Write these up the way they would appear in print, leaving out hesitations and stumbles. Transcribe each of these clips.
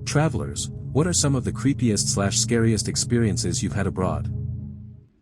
Travelers, what are some of the creepiest/scariest experiences you've had abroad?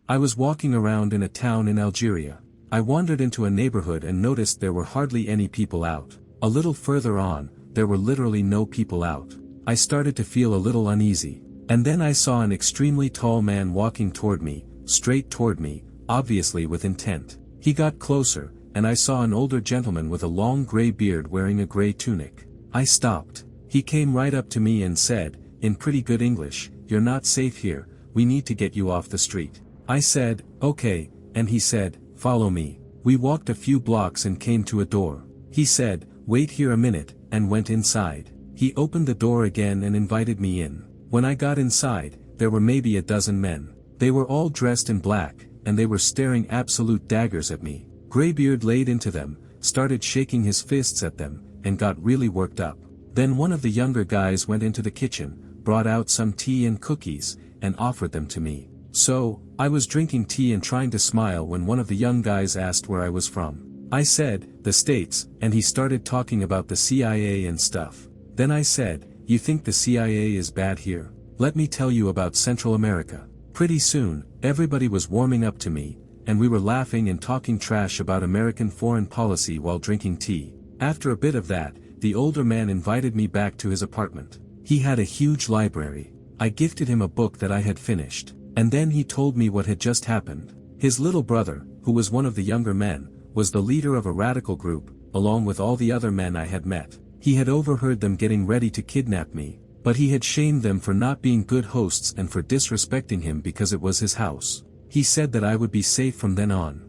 I was walking around in a town in Algeria. I wandered into a neighborhood and noticed there were hardly any people out. A little further on, there were literally no people out. I started to feel a little uneasy. And then I saw an extremely tall man walking toward me, straight toward me, obviously with intent. He got closer, and I saw an older gentleman with a long gray beard wearing a gray tunic. I stopped. He came right up to me and said, in pretty good English, "You're not safe here, we need to get you off the street." I said, "Okay," and he said, "Follow me." We walked a few blocks and came to a door. He said, "Wait here a minute," and went inside. He opened the door again and invited me in. When I got inside, there were maybe a dozen men. They were all dressed in black, and they were staring absolute daggers at me. Graybeard laid into them, started shaking his fists at them, and got really worked up. Then one of the younger guys went into the kitchen, brought out some tea and cookies, and offered them to me. So, I was drinking tea and trying to smile when one of the young guys asked where I was from. I said, "The States," and he started talking about the CIA and stuff. Then I said, "You think the CIA is bad here? Let me tell you about Central America." Pretty soon, everybody was warming up to me, and we were laughing and talking trash about American foreign policy while drinking tea. After a bit of that, the older man invited me back to his apartment. He had a huge library. I gifted him a book that I had finished, and then he told me what had just happened. His little brother, who was one of the younger men, was the leader of a radical group, along with all the other men I had met. He had overheard them getting ready to kidnap me, but he had shamed them for not being good hosts and for disrespecting him because it was his house. He said that I would be safe from then on.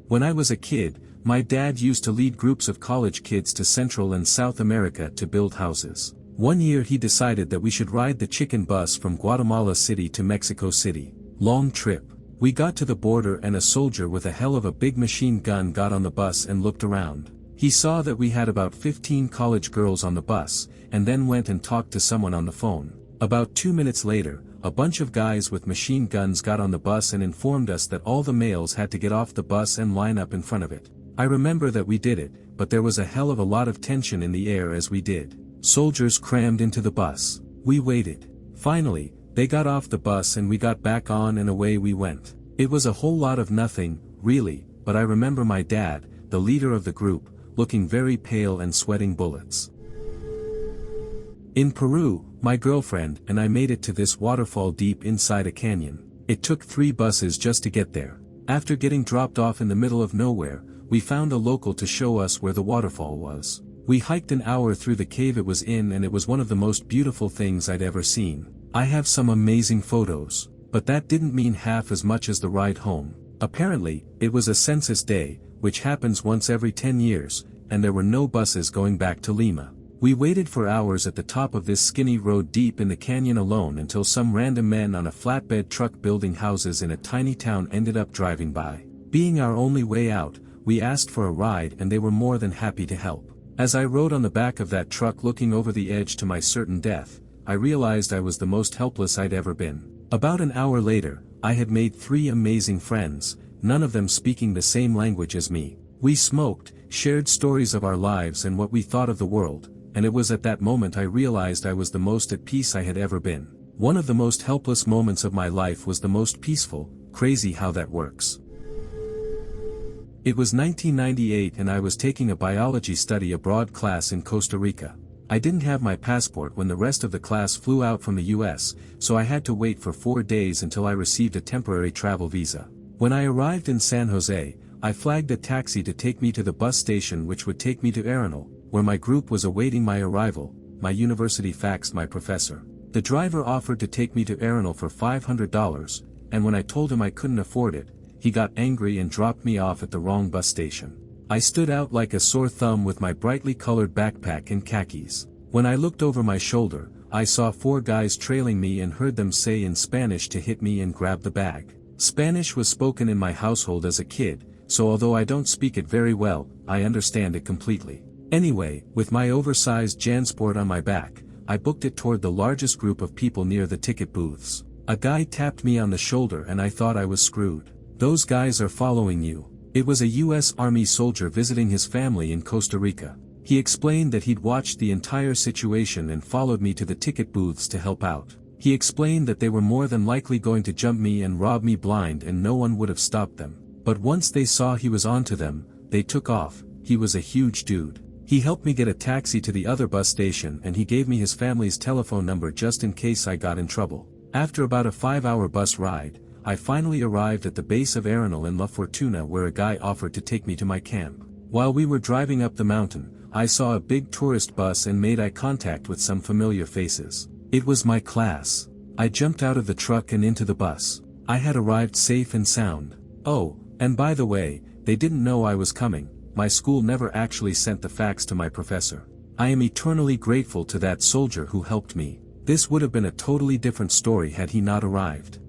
When I was a kid, my dad used to lead groups of college kids to Central and South America to build houses. One year he decided that we should ride the chicken bus from Guatemala City to Mexico City. Long trip. We got to the border and a soldier with a hell of a big machine gun got on the bus and looked around. He saw that we had about 15 college girls on the bus, and then went and talked to someone on the phone. About 2 minutes later, a bunch of guys with machine guns got on the bus and informed us that all the males had to get off the bus and line up in front of it. I remember that we did it, but there was a hell of a lot of tension in the air as we did. Soldiers crammed into the bus. We waited. Finally, they got off the bus and we got back on and away we went. It was a whole lot of nothing, really, but I remember my dad, the leader of the group, looking very pale and sweating bullets. In Peru, my girlfriend and I made it to this waterfall deep inside a canyon. It took 3 buses just to get there. After getting dropped off in the middle of nowhere, we found a local to show us where the waterfall was. We hiked an hour through the cave it was in and it was one of the most beautiful things I'd ever seen. I have some amazing photos, but that didn't mean half as much as the ride home. Apparently, it was a census day, which happens once every 10 years, and there were no buses going back to Lima. We waited for hours at the top of this skinny road deep in the canyon alone until some random men on a flatbed truck building houses in a tiny town ended up driving by. Being our only way out, we asked for a ride and they were more than happy to help. As I rode on the back of that truck looking over the edge to my certain death, I realized I was the most helpless I'd ever been. About an hour later, I had made 3 amazing friends, none of them speaking the same language as me. We smoked, shared stories of our lives and what we thought of the world, and it was at that moment I realized I was the most at peace I had ever been. One of the most helpless moments of my life was the most peaceful. Crazy how that works. It was 1998 and I was taking a biology study abroad class in Costa Rica. I didn't have my passport when the rest of the class flew out from the US, so I had to wait for 4 days until I received a temporary travel visa. When I arrived in San Jose, I flagged a taxi to take me to the bus station which would take me to Arenal, where my group was awaiting my arrival. My university faxed my professor. The driver offered to take me to Arenal for $500, and when I told him I couldn't afford it, he got angry and dropped me off at the wrong bus station. I stood out like a sore thumb with my brightly colored backpack and khakis. When I looked over my shoulder, I saw 4 guys trailing me and heard them say in Spanish to hit me and grab the bag. Spanish was spoken in my household as a kid, so although I don't speak it very well, I understand it completely. Anyway, with my oversized JanSport on my back, I booked it toward the largest group of people near the ticket booths. A guy tapped me on the shoulder and I thought I was screwed. "Those guys are following you." It was a US Army soldier visiting his family in Costa Rica. He explained that he'd watched the entire situation and followed me to the ticket booths to help out. He explained that they were more than likely going to jump me and rob me blind and no one would have stopped them. But once they saw he was onto them, they took off. He was a huge dude. He helped me get a taxi to the other bus station and he gave me his family's telephone number just in case I got in trouble. After about a 5-hour bus ride, I finally arrived at the base of Arenal in La Fortuna where a guy offered to take me to my camp. While we were driving up the mountain, I saw a big tourist bus and made eye contact with some familiar faces. It was my class. I jumped out of the truck and into the bus. I had arrived safe and sound. Oh, and by the way, they didn't know I was coming. My school never actually sent the fax to my professor. I am eternally grateful to that soldier who helped me. This would have been a totally different story had he not arrived.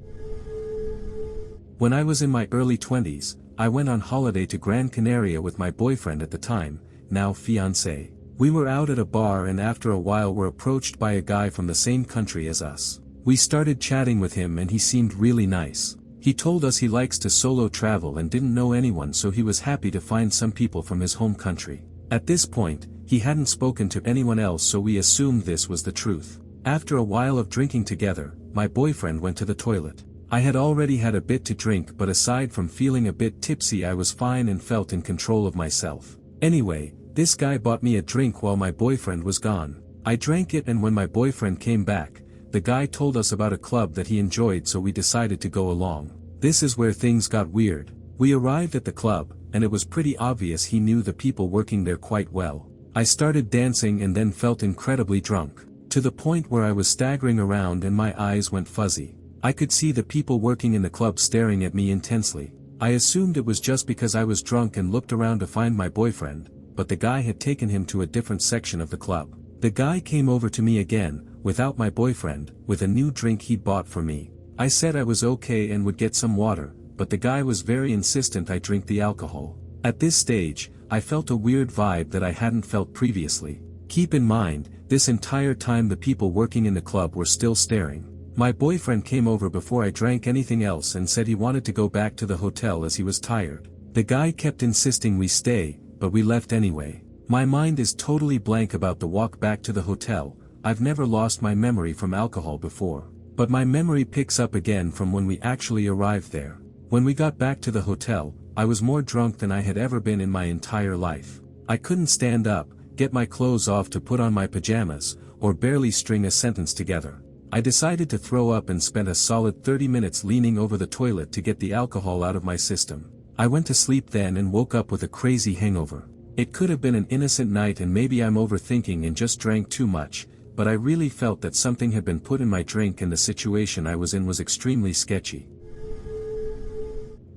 When I was in my early 20s, I went on holiday to Gran Canaria with my boyfriend at the time, now fiancé. We were out at a bar and after a while were approached by a guy from the same country as us. We started chatting with him and he seemed really nice. He told us he likes to solo travel and didn't know anyone, so he was happy to find some people from his home country. At this point, he hadn't spoken to anyone else, so we assumed this was the truth. After a while of drinking together, my boyfriend went to the toilet. I had already had a bit to drink, but aside from feeling a bit tipsy I was fine and felt in control of myself. Anyway, this guy bought me a drink while my boyfriend was gone. I drank it and when my boyfriend came back, the guy told us about a club that he enjoyed, so we decided to go along. This is where things got weird. We arrived at the club, and it was pretty obvious he knew the people working there quite well. I started dancing and then felt incredibly drunk, to the point where I was staggering around and my eyes went fuzzy. I could see the people working in the club staring at me intensely. I assumed it was just because I was drunk and looked around to find my boyfriend, but the guy had taken him to a different section of the club. The guy came over to me again, without my boyfriend, with a new drink he'd bought for me. I said I was okay and would get some water, but the guy was very insistent I drink the alcohol. At this stage, I felt a weird vibe that I hadn't felt previously. Keep in mind, this entire time the people working in the club were still staring. My boyfriend came over before I drank anything else and said he wanted to go back to the hotel as he was tired. The guy kept insisting we stay, but we left anyway. My mind is totally blank about the walk back to the hotel. I've never lost my memory from alcohol before. But my memory picks up again from when we actually arrived there. When we got back to the hotel, I was more drunk than I had ever been in my entire life. I couldn't stand up, get my clothes off to put on my pajamas, or barely string a sentence together. I decided to throw up and spent a solid 30 minutes leaning over the toilet to get the alcohol out of my system. I went to sleep then and woke up with a crazy hangover. It could have been an innocent night and maybe I'm overthinking and just drank too much, but I really felt that something had been put in my drink and the situation I was in was extremely sketchy.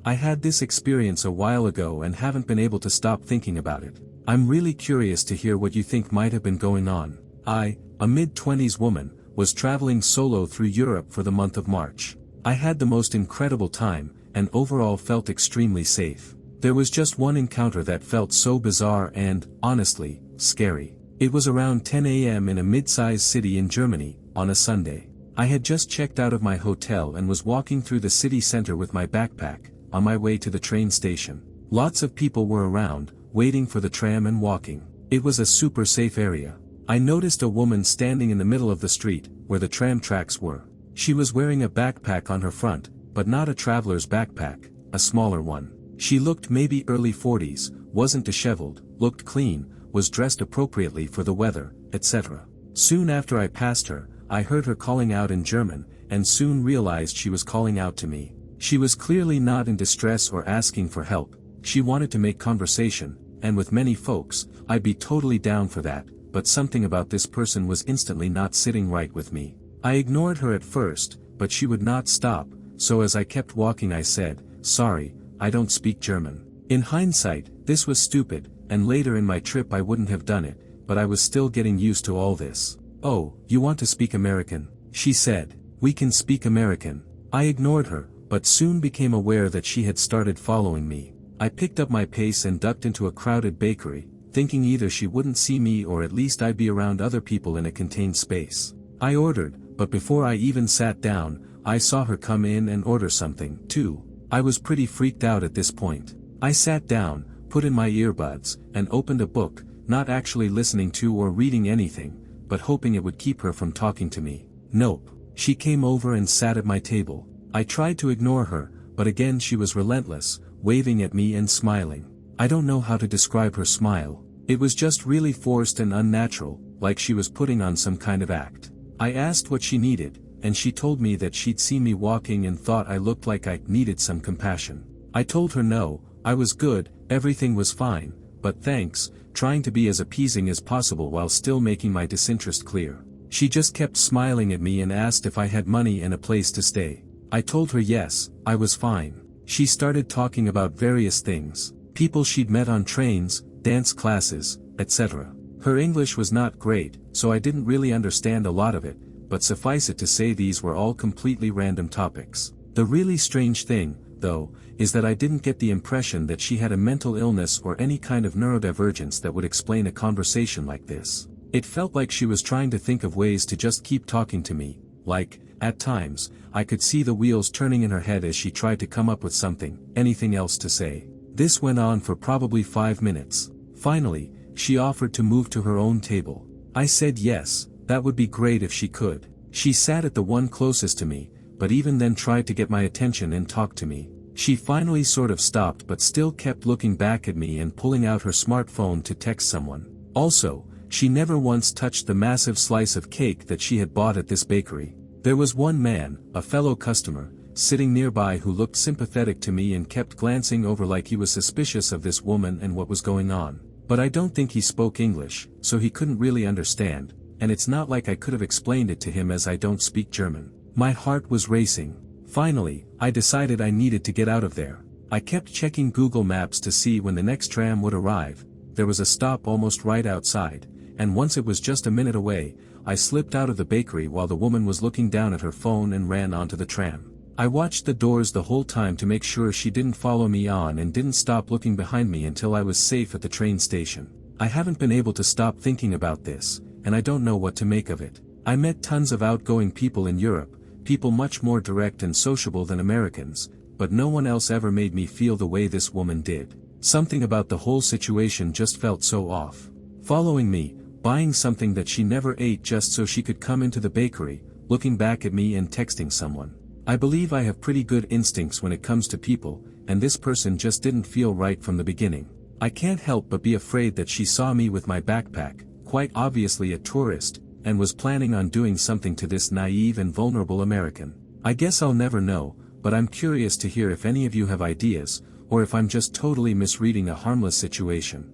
I had this experience a while ago and haven't been able to stop thinking about it. I'm really curious to hear what you think might have been going on. I, a mid-20s woman, was traveling solo through Europe for the month of March. I had the most incredible time, and overall felt extremely safe. There was just one encounter that felt so bizarre and, honestly, scary. It was around 10 a.m. in a mid-sized city in Germany, on a Sunday. I had just checked out of my hotel and was walking through the city center with my backpack, on my way to the train station. Lots of people were around, waiting for the tram and walking. It was a super safe area. I noticed a woman standing in the middle of the street, where the tram tracks were. She was wearing a backpack on her front, but not a traveler's backpack, a smaller one. She looked maybe early 40s, wasn't disheveled, looked clean, was dressed appropriately for the weather, etc. Soon after I passed her, I heard her calling out in German, and soon realized she was calling out to me. She was clearly not in distress or asking for help. She wanted to make conversation, and with many folks, I'd be totally down for that, but something about this person was instantly not sitting right with me. I ignored her at first, but she would not stop, so as I kept walking I said, "Sorry, I don't speak German." In hindsight, this was stupid, and later in my trip I wouldn't have done it, but I was still getting used to all this. "Oh, you want to speak American?" she said. "We can speak American." I ignored her, but soon became aware that she had started following me. I picked up my pace and ducked into a crowded bakery, thinking either she wouldn't see me or at least I'd be around other people in a contained space. I ordered, but before I even sat down, I saw her come in and order something, too. I was pretty freaked out at this point. I sat down, put in my earbuds, and opened a book, not actually listening to or reading anything, but hoping it would keep her from talking to me. Nope. She came over and sat at my table. I tried to ignore her, but again she was relentless, waving at me and smiling. I don't know how to describe her smile. It was just really forced and unnatural, like she was putting on some kind of act. I asked what she needed, and she told me that she'd seen me walking and thought I looked like I needed some compassion. I told her no, I was good, everything was fine, but thanks, trying to be as appeasing as possible while still making my disinterest clear. She just kept smiling at me and asked if I had money and a place to stay. I told her yes, I was fine. She started talking about various things, people she'd met on trains, dance classes, etc. Her English was not great, so I didn't really understand a lot of it, but suffice it to say these were all completely random topics. The really strange thing, though, is that I didn't get the impression that she had a mental illness or any kind of neurodivergence that would explain a conversation like this. It felt like she was trying to think of ways to just keep talking to me, like, at times, I could see the wheels turning in her head as she tried to come up with something, anything else to say. This went on for probably 5 minutes. Finally, she offered to move to her own table. I said yes, that would be great if she could. She sat at the one closest to me, but even then tried to get my attention and talk to me. She finally sort of stopped but still kept looking back at me and pulling out her smartphone to text someone. Also, she never once touched the massive slice of cake that she had bought at this bakery. There was one man, a fellow customer, sitting nearby who looked sympathetic to me and kept glancing over like he was suspicious of this woman and what was going on. But I don't think he spoke English, so he couldn't really understand, and it's not like I could have explained it to him as I don't speak German. My heart was racing. Finally, I decided I needed to get out of there. I kept checking Google Maps to see when the next tram would arrive. There was a stop almost right outside, and once it was just a minute away, I slipped out of the bakery while the woman was looking down at her phone and ran onto the tram. I watched the doors the whole time to make sure she didn't follow me on and didn't stop looking behind me until I was safe at the train station. I haven't been able to stop thinking about this, and I don't know what to make of it. I met tons of outgoing people in Europe, people much more direct and sociable than Americans, but no one else ever made me feel the way this woman did. Something about the whole situation just felt so off. Following me, buying something that she never ate just so she could come into the bakery, looking back at me and texting someone. I believe I have pretty good instincts when it comes to people, and this person just didn't feel right from the beginning. I can't help but be afraid that she saw me with my backpack, quite obviously a tourist, and was planning on doing something to this naive and vulnerable American. I guess I'll never know, but I'm curious to hear if any of you have ideas, or if I'm just totally misreading a harmless situation.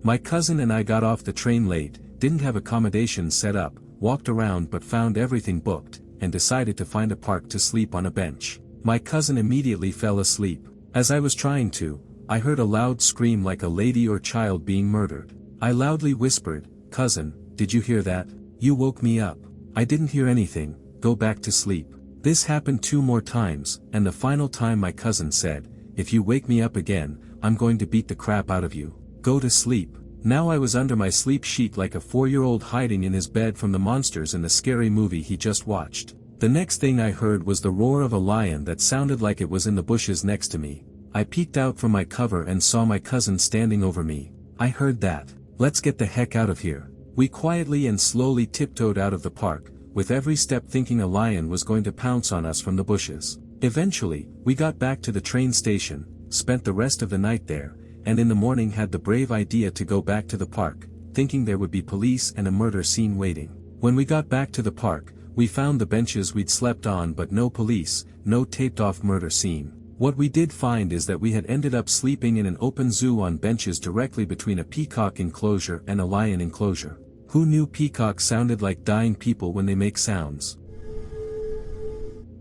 My cousin and I got off the train late, didn't have accommodations set up, walked around but found everything booked, and decided to find a park to sleep on a bench. My cousin immediately fell asleep. As I was trying to, I heard a loud scream like a lady or child being murdered. I loudly whispered, "Cousin, did you hear that? You woke me up." "I didn't hear anything, go back to sleep." This happened 2 more times, and the final time my cousin said, "If you wake me up again, I'm going to beat the crap out of you. Go to sleep." Now I was under my sleep sheet like a 4-year-old hiding in his bed from the monsters in the scary movie he just watched. The next thing I heard was the roar of a lion that sounded like it was in the bushes next to me. I peeked out from my cover and saw my cousin standing over me. I heard that. "Let's get the heck out of here." We quietly and slowly tiptoed out of the park, with every step thinking a lion was going to pounce on us from the bushes. Eventually, we got back to the train station, spent the rest of the night there, and in the morning had the brave idea to go back to the park, thinking there would be police and a murder scene waiting. When we got back to the park, we found the benches we'd slept on but no police, no taped-off murder scene. What we did find is that we had ended up sleeping in an open zoo on benches directly between a peacock enclosure and a lion enclosure. Who knew peacocks sounded like dying people when they make sounds?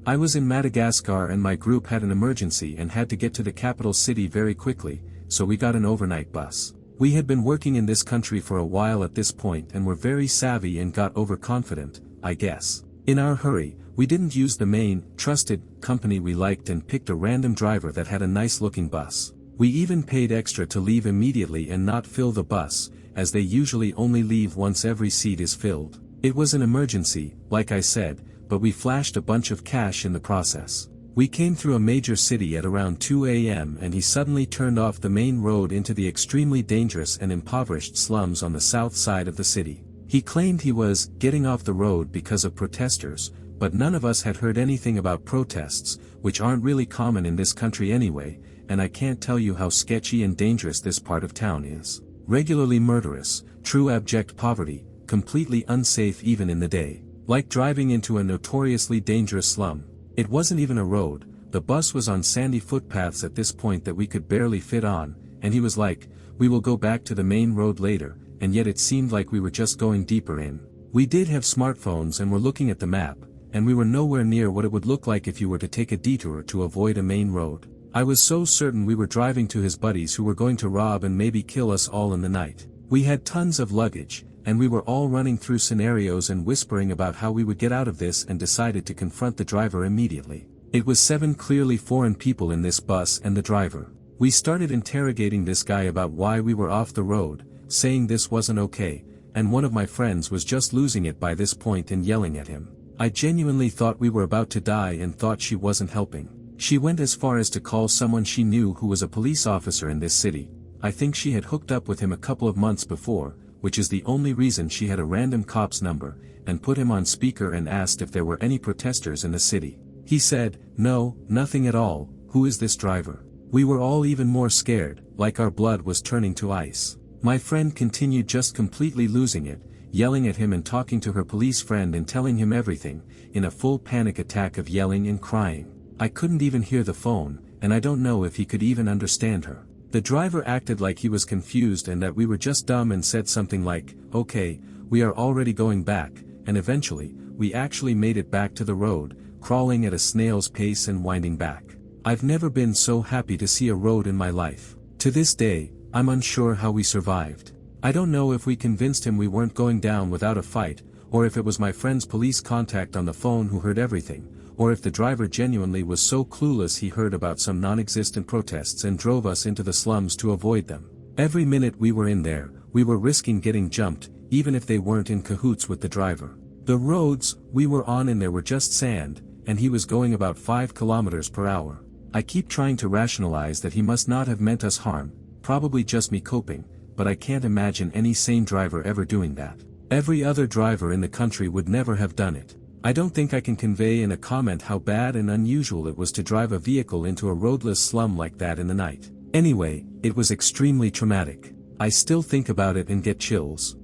I was in Madagascar and my group had an emergency and had to get to the capital city very quickly, so we got an overnight bus. We had been working in this country for a while at this point and were very savvy and got overconfident, I guess. In our hurry, we didn't use the main, trusted, company we liked and picked a random driver that had a nice-looking bus. We even paid extra to leave immediately and not fill the bus, as they usually only leave once every seat is filled. It was an emergency, like I said, but we flashed a bunch of cash in the process. We came through a major city at around 2 a.m. and he suddenly turned off the main road into the extremely dangerous and impoverished slums on the south side of the city. He claimed he was getting off the road because of protesters, but none of us had heard anything about protests, which aren't really common in this country anyway, and I can't tell you how sketchy and dangerous this part of town is. Regularly murderous, true abject poverty, completely unsafe even in the day. Like driving into a notoriously dangerous slum. It wasn't even a road, the bus was on sandy footpaths at this point that we could barely fit on, and he was like, "We will go back to the main road later," and yet it seemed like we were just going deeper in. We did have smartphones and were looking at the map, and we were nowhere near what it would look like if you were to take a detour to avoid a main road. I was so certain we were driving to his buddies who were going to rob and maybe kill us all in the night. We had tons of luggage, and we were all running through scenarios and whispering about how we would get out of this and decided to confront the driver immediately. It was 7 clearly foreign people in this bus and the driver. We started interrogating this guy about why we were off the road, saying this wasn't okay, and one of my friends was just losing it by this point and yelling at him. I genuinely thought we were about to die and thought she wasn't helping. She went as far as to call someone she knew who was a police officer in this city. I think she had hooked up with him a couple of months before, which is the only reason she had a random cop's number, and put him on speaker and asked if there were any protesters in the city. He said, "No, nothing at all, who is this driver?" We were all even more scared, like our blood was turning to ice. My friend continued just completely losing it, yelling at him and talking to her police friend and telling him everything, in a full panic attack of yelling and crying. I couldn't even hear the phone, and I don't know if he could even understand her. The driver acted like he was confused and that we were just dumb and said something like, "Okay, we are already going back," and eventually, we actually made it back to the road, crawling at a snail's pace and winding back. I've never been so happy to see a road in my life. To this day, I'm unsure how we survived. I don't know if we convinced him we weren't going down without a fight, or if it was my friend's police contact on the phone who heard everything, or if the driver genuinely was so clueless he heard about some non-existent protests and drove us into the slums to avoid them. Every minute we were in there, we were risking getting jumped, even if they weren't in cahoots with the driver. The roads we were on in there were just sand, and he was going about 5 kilometers per hour. I keep trying to rationalize that he must not have meant us harm, probably just me coping, but I can't imagine any sane driver ever doing that. Every other driver in the country would never have done it. I don't think I can convey in a comment how bad and unusual it was to drive a vehicle into a roadless slum like that in the night. Anyway, it was extremely traumatic. I still think about it and get chills.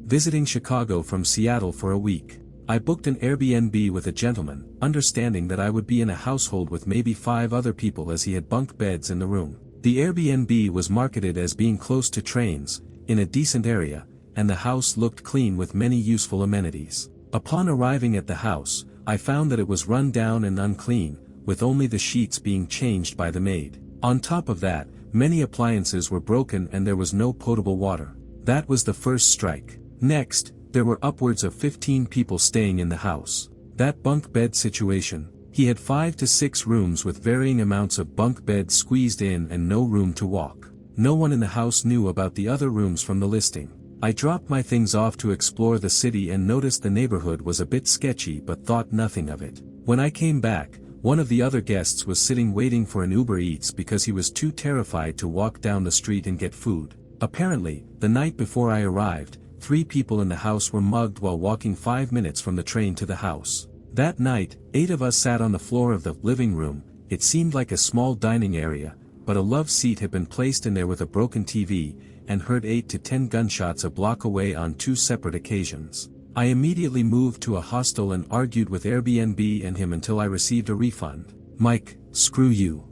Visiting Chicago from Seattle for a week. I booked an Airbnb with a gentleman, understanding that I would be in a household with maybe 5 other people as he had bunk beds in the room. The Airbnb was marketed as being close to trains, in a decent area, and the house looked clean with many useful amenities. Upon arriving at the house, I found that it was run down and unclean, with only the sheets being changed by the maid. On top of that, many appliances were broken and there was no potable water. That was the first strike. Next, there were upwards of 15 people staying in the house. That bunk bed situation. He had 5 to 6 rooms with varying amounts of bunk beds squeezed in and no room to walk. No one in the house knew about the other rooms from the listing. I dropped my things off to explore the city and noticed the neighborhood was a bit sketchy but thought nothing of it. When I came back, one of the other guests was sitting waiting for an Uber Eats because he was too terrified to walk down the street and get food. Apparently, the night before I arrived, 3 people in the house were mugged while walking 5 minutes from the train to the house. That night, 8 of us sat on the floor of the living room. It seemed like a small dining area, but a love seat had been placed in there with a broken TV, and heard 8 to 10 gunshots a block away on 2 separate occasions. I immediately moved to a hostel and argued with Airbnb and him until I received a refund. Mike, screw you.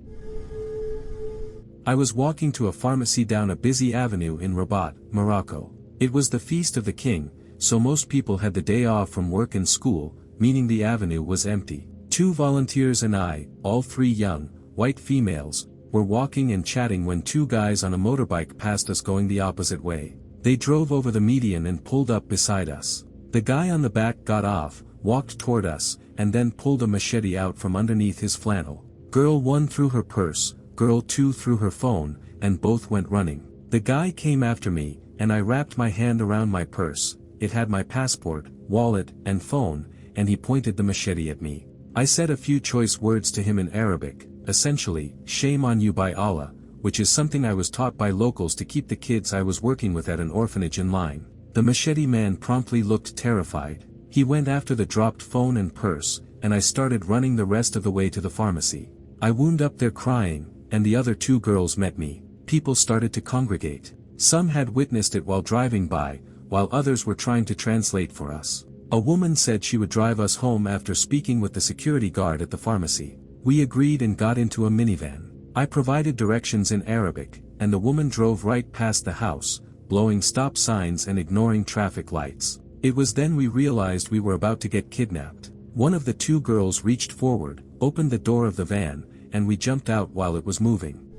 I was walking to a pharmacy down a busy avenue in Rabat, Morocco. It was the Feast of the King, so most people had the day off from work and school, meaning the avenue was empty. 2 volunteers and I, all 3 young, white females, were walking and chatting when 2 guys on a motorbike passed us going the opposite way. They drove over the median and pulled up beside us. The guy on the back got off, walked toward us, and then pulled a machete out from underneath his flannel. Girl 1 threw her purse, girl 2 threw her phone, and both went running. The guy came after me, and I wrapped my hand around my purse. It had my passport, wallet, and phone, and he pointed the machete at me. I said a few choice words to him in Arabic, essentially, shame on you by Allah, which is something I was taught by locals to keep the kids I was working with at an orphanage in line. The machete man promptly looked terrified. He went after the dropped phone and purse, and I started running the rest of the way to the pharmacy. I wound up there crying, and the other 2 girls met me. People started to congregate. Some had witnessed it while driving by, while others were trying to translate for us. A woman said she would drive us home after speaking with the security guard at the pharmacy. We agreed and got into a minivan. I provided directions in Arabic, and the woman drove right past the house, blowing stop signs and ignoring traffic lights. It was then we realized we were about to get kidnapped. One of the 2 girls reached forward, opened the door of the van, and we jumped out while it was moving.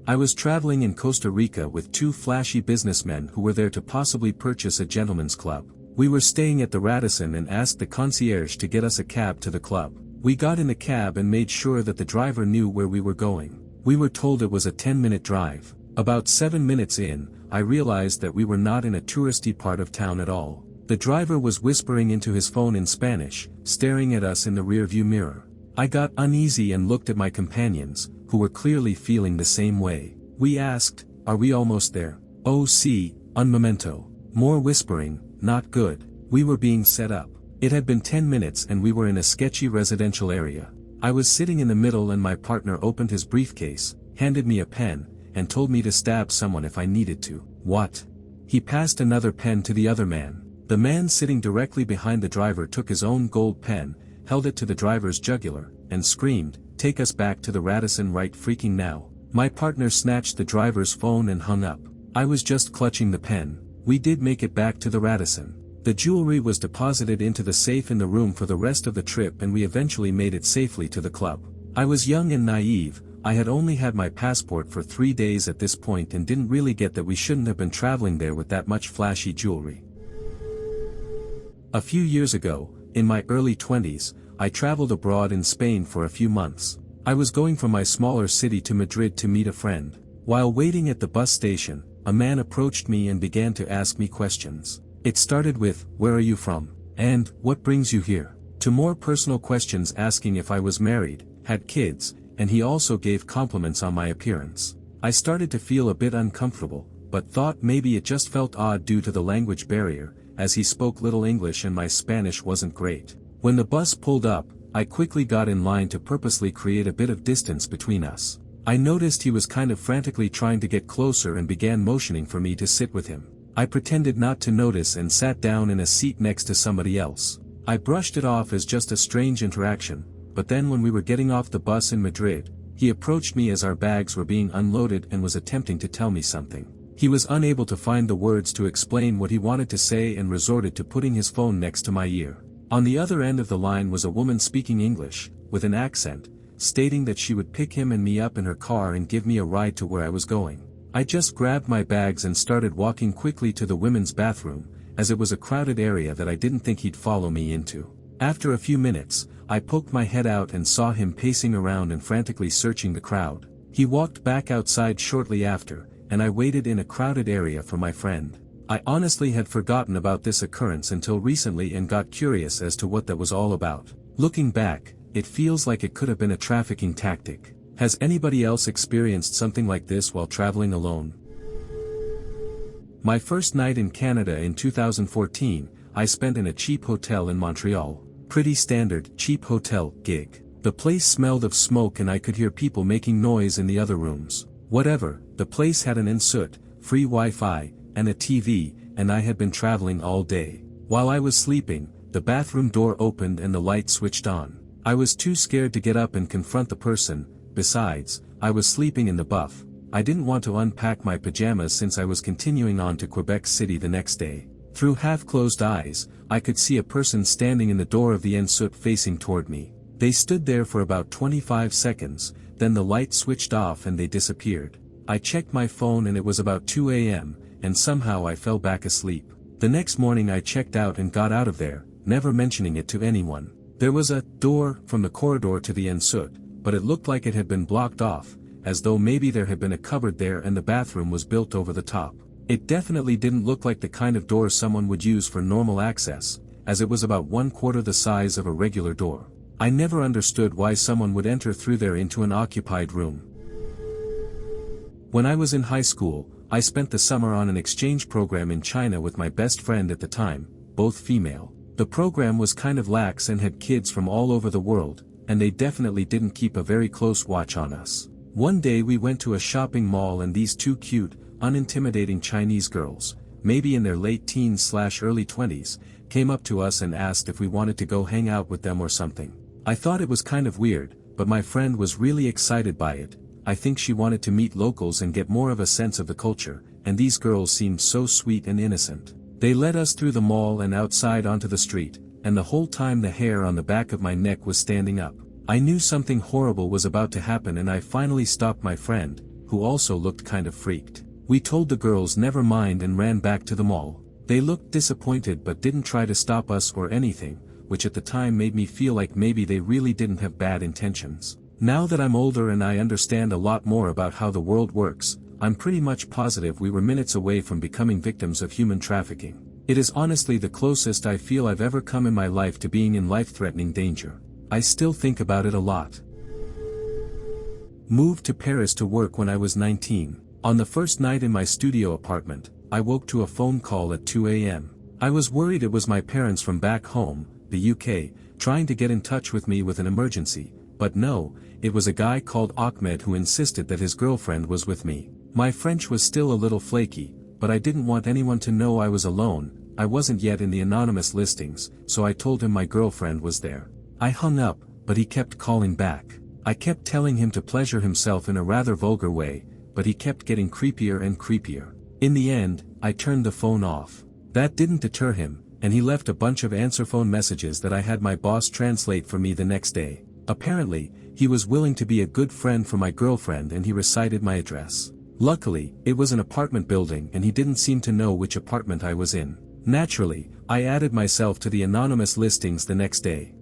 I was traveling in Costa Rica with 2 flashy businessmen who were there to possibly purchase a gentleman's club. We were staying at the Radisson and asked the concierge to get us a cab to the club. We got in the cab and made sure that the driver knew where we were going. We were told it was a 10-minute drive. About 7 minutes in, I realized that we were not in a touristy part of town at all. The driver was whispering into his phone in Spanish, staring at us in the rearview mirror. I got uneasy and looked at my companions, who were clearly feeling the same way. We asked, "Are we almost there?" "Oh sí, un momento." More whispering, "Not good." We were being set up. It had been 10 minutes and we were in a sketchy residential area. I was sitting in the middle and my partner opened his briefcase, handed me a pen, and told me to stab someone if I needed to. What? He passed another pen to the other man. The man sitting directly behind the driver took his own gold pen, held it to the driver's jugular, and screamed, "Take us back to the Radisson right freaking now." My partner snatched the driver's phone and hung up. I was just clutching the pen. We did make it back to the Radisson. The jewelry was deposited into the safe in the room for the rest of the trip and we eventually made it safely to the club. I was young and naive. I had only had my passport for 3 days at this point and didn't really get that we shouldn't have been traveling there with that much flashy jewelry. A few years ago, in my early 20s, I traveled abroad in Spain for a few months. I was going from my smaller city to Madrid to meet a friend. While waiting at the bus station, a man approached me and began to ask me questions. It started with, "Where are you from?" and "What brings you here?" to more personal questions asking if I was married, had kids, and he also gave compliments on my appearance. I started to feel a bit uncomfortable, but thought maybe it just felt odd due to the language barrier, as he spoke little English and my Spanish wasn't great. When the bus pulled up, I quickly got in line to purposely create a bit of distance between us. I noticed he was kind of frantically trying to get closer and began motioning for me to sit with him. I pretended not to notice and sat down in a seat next to somebody else. I brushed it off as just a strange interaction, but then when we were getting off the bus in Madrid, he approached me as our bags were being unloaded and was attempting to tell me something. He was unable to find the words to explain what he wanted to say and resorted to putting his phone next to my ear. On the other end of the line was a woman speaking English, with an accent, stating that she would pick him and me up in her car and give me a ride to where I was going. I just grabbed my bags and started walking quickly to the women's bathroom, as it was a crowded area that I didn't think he'd follow me into. After a few minutes, I poked my head out and saw him pacing around and frantically searching the crowd. He walked back outside shortly after, and I waited in a crowded area for my friend. I honestly had forgotten about this occurrence until recently and got curious as to what that was all about. Looking back, it feels like it could have been a trafficking tactic. Has anybody else experienced something like this while traveling alone? My first night in Canada in 2014, I spent in a cheap hotel in Montreal. Pretty standard, cheap hotel gig. The place smelled of smoke and I could hear people making noise in the other rooms. Whatever, the place had an in-suite, free Wi-Fi, and a TV, and I had been traveling all day. While I was sleeping, the bathroom door opened and the light switched on. I was too scared to get up and confront the person. Besides, I was sleeping in the buff. I didn't want to unpack my pajamas since I was continuing on to Quebec City the next day. Through half-closed eyes, I could see a person standing in the door of the en-suite facing toward me. They stood there for about 25 seconds, then the light switched off and they disappeared. I checked my phone and it was about 2 a.m., and somehow I fell back asleep. The next morning I checked out and got out of there, never mentioning it to anyone. There was a door from the corridor to the en-suite, but it looked like it had been blocked off, as though maybe there had been a cupboard there and the bathroom was built over the top. It definitely didn't look like the kind of door someone would use for normal access, as it was about 1/4 the size of a regular door. I never understood why someone would enter through there into an occupied room. When I was in high school, I spent the summer on an exchange program in China with my best friend at the time, both female. The program was kind of lax and had kids from all over the world, and they definitely didn't keep a very close watch on us. One day we went to a shopping mall and these two cute, unintimidating Chinese girls, maybe in their late teens/early 20s, came up to us and asked if we wanted to go hang out with them or something. I thought it was kind of weird, but my friend was really excited by it. I think she wanted to meet locals and get more of a sense of the culture, and these girls seemed so sweet and innocent. They led us through the mall and outside onto the street, and the whole time the hair on the back of my neck was standing up. I knew something horrible was about to happen and I finally stopped my friend, who also looked kind of freaked. We told the girls never mind and ran back to the mall. They looked disappointed but didn't try to stop us or anything, which at the time made me feel like maybe they really didn't have bad intentions. Now that I'm older and I understand a lot more about how the world works, I'm pretty much positive we were minutes away from becoming victims of human trafficking. It is honestly the closest I feel I've ever come in my life to being in life-threatening danger. I still think about it a lot. Moved to Paris to work when I was 19. On the first night in my studio apartment, I woke to a phone call at 2 a.m. I was worried it was my parents from back home, the UK, trying to get in touch with me with an emergency, but no, it was a guy called Ahmed who insisted that his girlfriend was with me. My French was still a little flaky, but I didn't want anyone to know I was alone. I wasn't yet in the anonymous listings, so I told him my girlfriend was there. I hung up, but he kept calling back. I kept telling him to pleasure himself in a rather vulgar way, but he kept getting creepier and creepier. In the end, I turned the phone off. That didn't deter him, and he left a bunch of answer phone messages that I had my boss translate for me the next day. Apparently, he was willing to be a good friend for my girlfriend and he recited my address. Luckily, it was an apartment building and he didn't seem to know which apartment I was in. Naturally, I added myself to the anonymous listings the next day.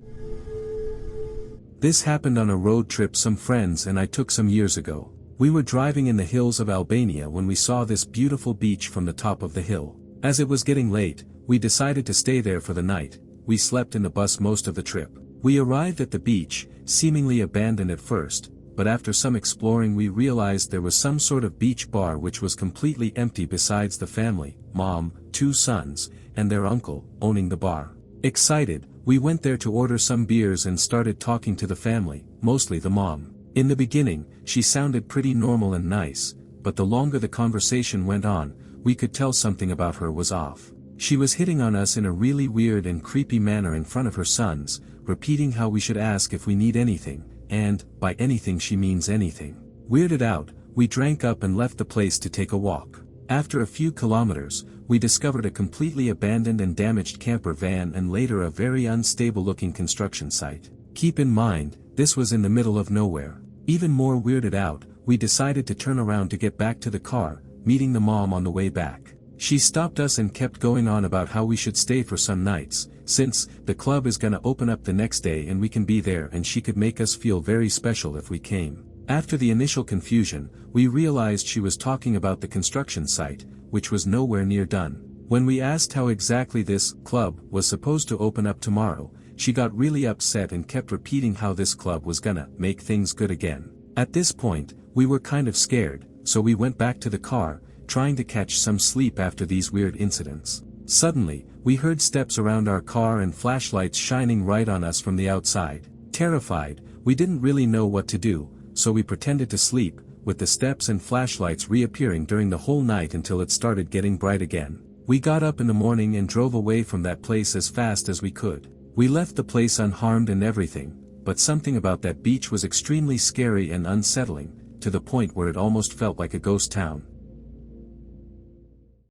This happened on a road trip some friends and I took some years ago. We were driving in the hills of Albania when we saw this beautiful beach from the top of the hill. As it was getting late, we decided to stay there for the night. We slept in the bus most of the trip. We arrived at the beach, seemingly abandoned at first, but after some exploring we realized there was some sort of beach bar which was completely empty besides the family, mom, 2 sons, and their uncle, owning the bar. Excited, we went there to order some beers and started talking to the family, mostly the mom. In the beginning, she sounded pretty normal and nice, but the longer the conversation went on, we could tell something about her was off. She was hitting on us in a really weird and creepy manner in front of her sons, repeating how we should ask if we need anything, and, by anything she means anything. Weirded out, we drank up and left the place to take a walk. After a few kilometers, we discovered a completely abandoned and damaged camper van and later a very unstable-looking construction site. Keep in mind, this was in the middle of nowhere. Even more weirded out, we decided to turn around to get back to the car, meeting the mom on the way back. She stopped us and kept going on about how we should stay for some nights, since the club is gonna open up the next day and we can be there and she could make us feel very special if we came. After the initial confusion, we realized she was talking about the construction site, which was nowhere near done. When we asked how exactly this club was supposed to open up tomorrow, she got really upset and kept repeating how this club was gonna make things good again. At this point, we were kind of scared, so we went back to the car, trying to catch some sleep after these weird incidents. Suddenly, we heard steps around our car and flashlights shining right on us from the outside. Terrified, we didn't really know what to do, so we pretended to sleep, with the steps and flashlights reappearing during the whole night until it started getting bright again. We got up in the morning and drove away from that place as fast as we could. We left the place unharmed and everything, but something about that beach was extremely scary and unsettling, to the point where it almost felt like a ghost town.